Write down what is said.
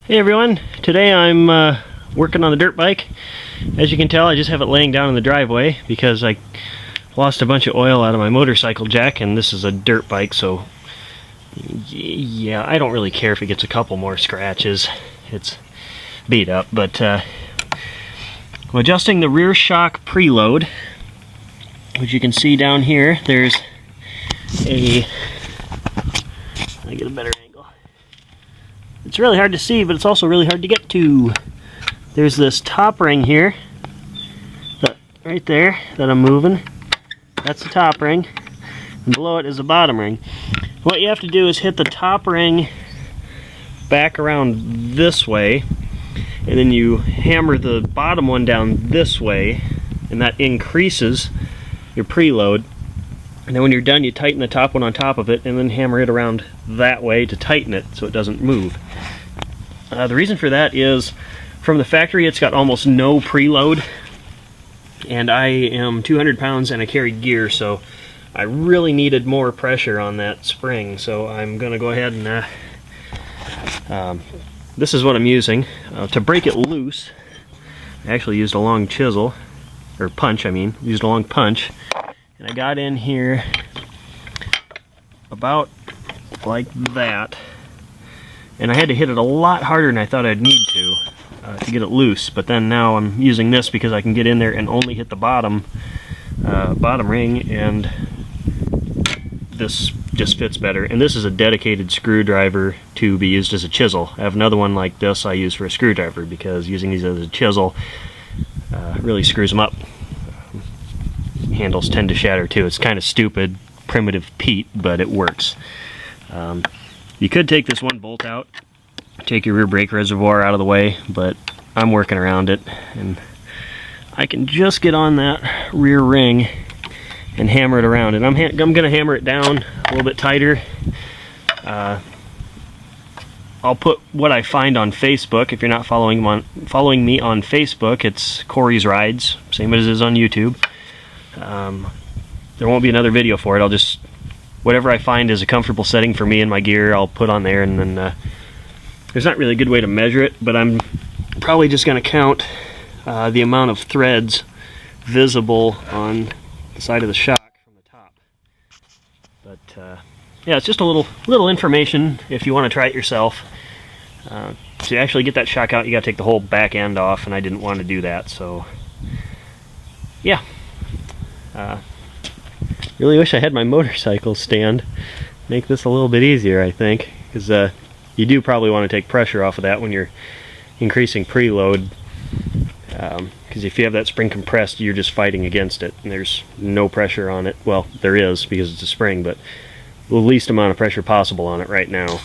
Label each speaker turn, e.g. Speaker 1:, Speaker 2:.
Speaker 1: Hey everyone, today I'm working on the dirt bike. As you can tell, I just have it laying down in the driveway because I lost a bunch of oil out of my motorcycle jack, and this is a dirt bike, so yeah, I don't really care if it gets a couple more scratches. It's beat up, but I'm adjusting the rear shock preload, which you can see down here. There's a, let me get a better angle. It's really hard to see, but it's also really hard to get to. There's this top ring here, right there, that I'm moving. That's the top ring, and below it is the bottom ring. What you have to do is hit the top ring back around this way, and then you hammer the bottom one down this way, and that increases your preload. And then when you're done, you tighten the top one on top of it, and then hammer it around that way to tighten it so it doesn't move. The reason for that is, from the factory, it's got almost no preload, and I am 200 pounds and I carry gear, so I really needed more pressure on that spring. So I'm going to go ahead and this is what I'm using to break it loose. I actually used a long chisel, or punch, used a long punch. And I got in here about like that, and I had to hit it a lot harder than I thought I'd need to get it loose. But then now I'm using this because I can get in there and only hit the bottom ring, and this just fits better. And this is a dedicated screwdriver to be used as a chisel. I have another one like this I use for a screwdriver because using these as a chisel really screws them up. Handles tend to shatter too. It's kind of stupid, primitive Pete, but it works. You could take this one bolt out, take your rear brake reservoir out of the way, but I'm working around it, and I can just get on that rear ring and hammer it around. And I'm going to hammer it down a little bit tighter. I'll put what I find on Facebook. If you're not following me on Facebook, it's Kory's Rides, same as it is on YouTube. There won't be another video for it. I'll just, whatever I find is a comfortable setting for me and my gear, I'll put on there. And then there's not really a good way to measure it, but I'm probably just going to count the amount of threads visible on the side of the shock from the top. But yeah, it's just a little information if you want to try it yourself. To actually get that shock out, you got to take the whole back end off, and I didn't want to do that. So yeah. Really wish I had my motorcycle stand. Make this a little bit easier, I think, because you do probably want to take pressure off of that when you're increasing preload, because if you have that spring compressed, you're just fighting against it, and there's no pressure on it. Well, there is because it's a spring, but the least amount of pressure possible on it right now.